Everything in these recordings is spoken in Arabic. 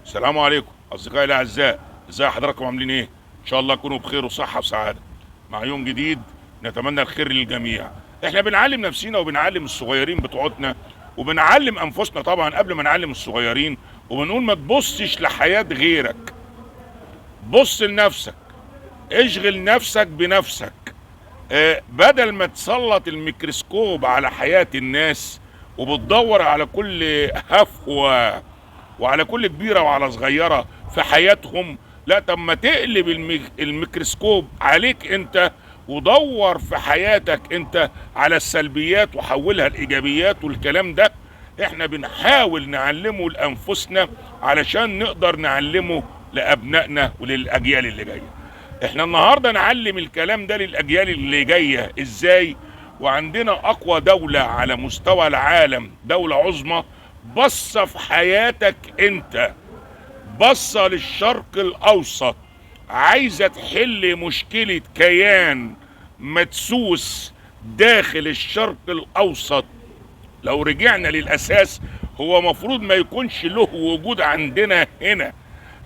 السلام عليكم اصدقائي الاعزاء. ازي حضراتكم؟ عاملين ايه؟ ان شاء الله تكونوا بخير وصحه وسعاده مع يوم جديد. نتمنى الخير للجميع. احنا بنعلم نفسينا وبنعلم الصغيرين بتوعتنا وبنعلم انفسنا طبعا قبل ما نعلم الصغيرين، وبنقول ما تبصش لحياه غيرك، بص لنفسك، اشغل نفسك بنفسك. بدل ما تسلط الميكروسكوب على حياه الناس وبتدور على كل هفوه وعلى كل كبيره وعلى صغيره في حياتهم، لا، طب ما تقلب الميكروسكوب عليك انت ودور في حياتك انت على السلبيات وحولها لايجابيات. والكلام ده احنا بنحاول نعلمه لانفسنا علشان نقدر نعلمه لابنائنا وللاجيال اللي جايه. احنا النهارده نعلم الكلام ده للاجيال اللي جايه ازاي؟ وعندنا اقوى دولة على مستوى العالم، دولة عظمى، بصة في حياتك انت، بصة للشرق الاوسط، عايزة تحل مشكلة كيان مدسوس داخل الشرق الاوسط. لو رجعنا للاساس، هو مفروض ما يكونش له وجود عندنا هنا.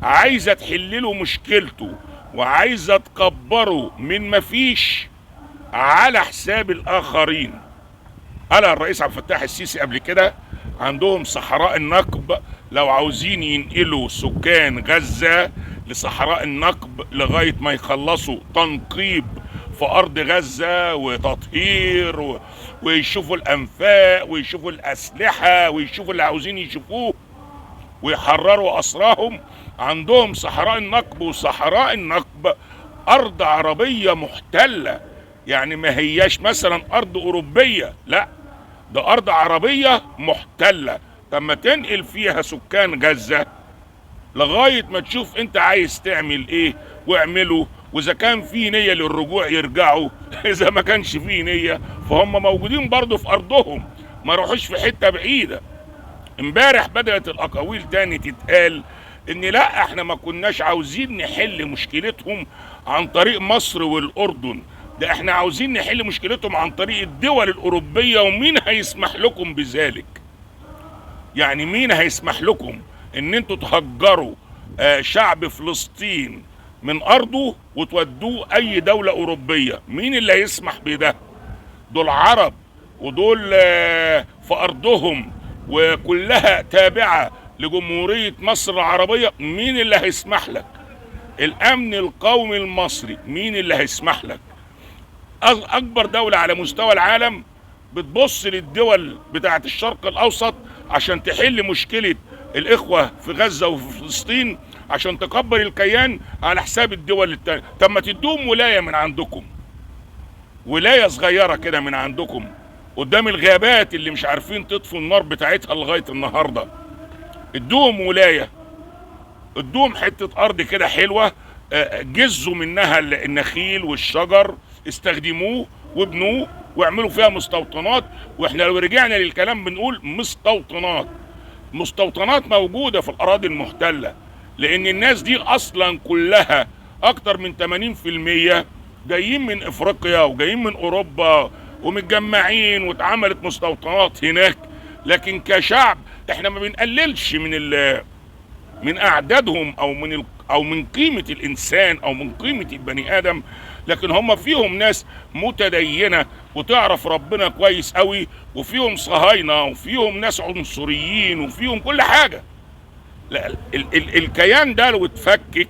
عايزة تحلله مشكلته وعايزة تكبره من مفيش على حساب الاخرين. قال الرئيس عبد الفتاح السيسي قبل كده عندهم صحراء النقب، لو عاوزين ينقلوا سكان غزة لصحراء النقب لغاية ما يخلصوا تنقيب في أرض غزة وتطهير ويشوفوا الأنفاق ويشوفوا الأسلحة ويشوفوا اللي عاوزين يشوفوه ويحرروا أسراهم. عندهم صحراء النقب، وصحراء النقب أرض عربية محتلة، يعني ما هياش مثلا أرض أوروبية، لا، ده أرض عربية محتلة. طب ما تنقل فيها سكان غزة لغاية ما تشوف انت عايز تعمل ايه واعمله، واذا كان في نية للرجوع يرجعوا اذا ما كانش في نية فهم موجودين برضو في ارضهم، ما روحوش في حتة بعيدة. امبارح بدأت الاقاويل تاني تتقال ان لا، احنا ما كناش عاوزين نحل مشكلتهم عن طريق مصر والاردن، ده احنا عاوزين نحل مشكلتهم عن طريق الدول الاوروبية. ومين هيسمح لكم بذلك؟ يعني مين هيسمح لكم ان انتوا تهجروا شعب فلسطين من ارضه وتودوه اي دولة اوروبية؟ مين اللي هيسمح بده؟ دول عرب ودول في ارضهم وكلها تابعة لجمهورية مصر العربية. مين اللي هيسمح لك؟ الامن القومي المصري مين اللي هيسمح لك؟ اكبر دولة على مستوى العالم بتبص للدول بتاعت الشرق الاوسط عشان تحل مشكلة الاخوة في غزة وفي فلسطين، عشان تكبر الكيان على حساب الدول التانية. طب ما تدوم ولاية من عندكم، ولاية صغيرة كده من عندكم قدام الغابات اللي مش عارفين تطفوا النار بتاعتها لغاية النهاردة. ادوهم ولاية، ادوهم حتة ارض كده حلوة، جزوا منها النخيل والشجر، استخدموه وابنوه واعملوا فيها مستوطنات. واحنا لو رجعنا للكلام بنقول مستوطنات موجودة في الاراضي المحتلة، لان الناس دي اصلا كلها اكتر من 80% جايين من افريقيا وجايين من اوروبا ومتجمعين واتعملت مستوطنات هناك. لكن كشعب احنا ما بنقللش من اعدادهم او من قيمة الانسان او من قيمة البني ادم، لكن هم فيهم ناس متدينة وتعرف ربنا كويس قوي، وفيهم صهاينة وفيهم ناس عنصريين وفيهم كل حاجة. لا، الكيان ده لو اتفكك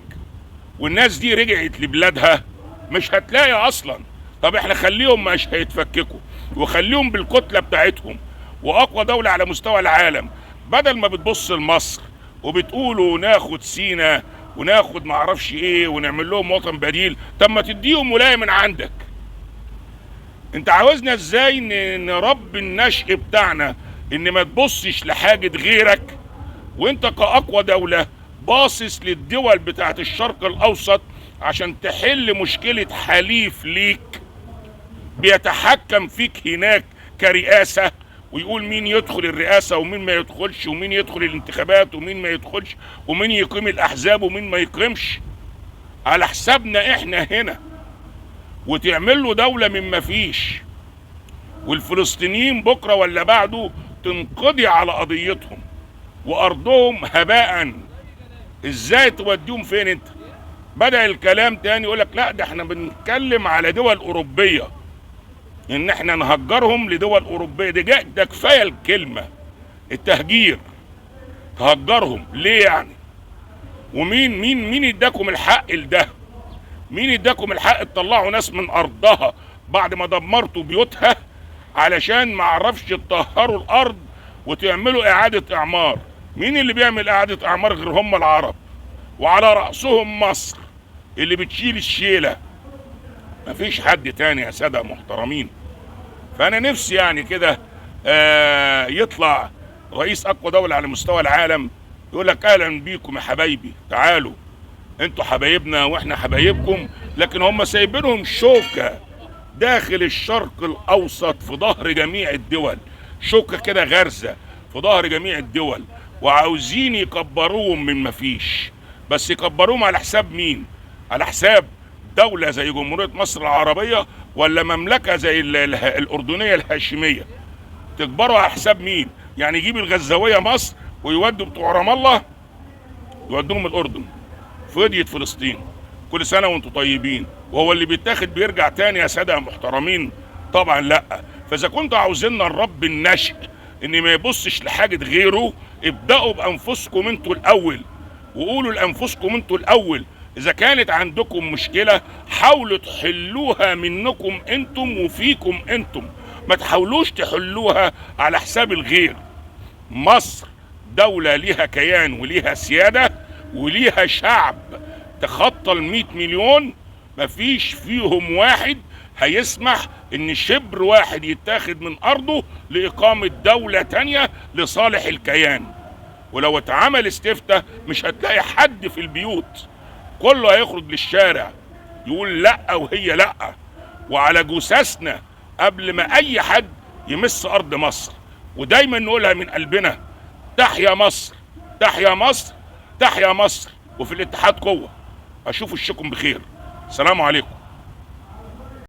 والناس دي رجعت لبلادها مش هتلاقي اصلا. طب احنا خليهم مش هيتفككوا وخليهم بالكتلة بتاعتهم واقوى دولة على مستوى العالم، بدل ما بتبص لمصر وبتقولوا ناخد سينا وناخد معرفش ايه ونعمل لهم وطن بديل. طب ما تديهم ولاية من عندك. انت عاوزنا ازاي نربي النشء بتاعنا ان ما تبصش لحاجة غيرك وانت كأقوى دولة باصص للدول بتاعت الشرق الاوسط عشان تحل مشكلة حليف ليك بيتحكم فيك هناك كرئاسة، ويقول مين يدخل الرئاسة ومين ما يدخلش، ومين يدخل الانتخابات ومين ما يدخلش، ومين يقيم الاحزاب ومين ما يقيمش على حسابنا احنا هنا، وتعمل له دولة من ما فيش. والفلسطينيين بكرة ولا بعده تنقضي على قضيتهم وارضهم هباء ازاي توديهم فين انت؟ بدأ الكلام تاني يقول لك لا ده احنا بنتكلم على دول اوروبيه، ان احنا نهجرهم لدول اوروبيه. ده كفايه الكلمه التهجير. تهجرهم ليه يعني؟ ومين اداكم الحق لده؟ مين اداكم الحق تطلعوا ناس من ارضها بعد ما دمرتوا بيوتها علشان ما عرفش تطهروا الارض وتعملوا اعاده اعمار؟ مين اللي بيعمل اعاده اعمار غير هم العرب؟ وعلى رأسهم مصر اللي بتشيل الشيله. مفيش حد تاني يا ساده محترمين. فانا نفسي يعني كده يطلع رئيس اقوى دولة على مستوى العالم يقول لك اهلا بيكم يا حبايبي، تعالوا انتوا حبايبنا واحنا حبايبكم. لكن هم سايبينهم شوكة داخل الشرق الاوسط في ظهر جميع الدول، شوكة كده غارزة في ظهر جميع الدول، وعاوزين يكبروهم من مفيش. بس يكبروهم على حساب مين؟ على حساب دولة زي جمهورية مصر العربية ولا مملكة زي الأردنية الهاشمية؟ تكبروا على حساب مين؟ يعني يجيب الغزاوية مصر ويودوا بتوع رام الله يودوهم الأردن فدية فلسطين. كل سنة وانتم طيبين. وهو اللي بيتاخد بيرجع تاني يا سادة محترمين؟ طبعا لا. فإذا كنتوا عاوزيننا الرب النشء إن ما يبصش لحاجة غيره، ابدأوا بأنفسكم انتوا الأول، وقولوا لأنفسكم انتوا الأول. إذا كانت عندكم مشكلة حاولوا تحلوها منكم انتم وفيكم انتم، ما تحاولوش تحلوها على حساب الغير. مصر دولة ليها كيان وليها سيادة وليها شعب تخطى 100 مليون، مفيش فيهم واحد هيسمح ان شبر واحد يتاخد من ارضه لإقامة دولة تانية لصالح الكيان. ولو اتعمل استفتاء مش هتلاقي حد في البيوت، كله هيخرج للشارع يقول لا وهي لا، وعلى جثثنا قبل ما اي حد يمس ارض مصر. ودايما نقولها من قلبنا: تحيا مصر، تحيا مصر، تحيا مصر. وفي الاتحاد قوة. اشوف وشكم بخير. السلام عليكم.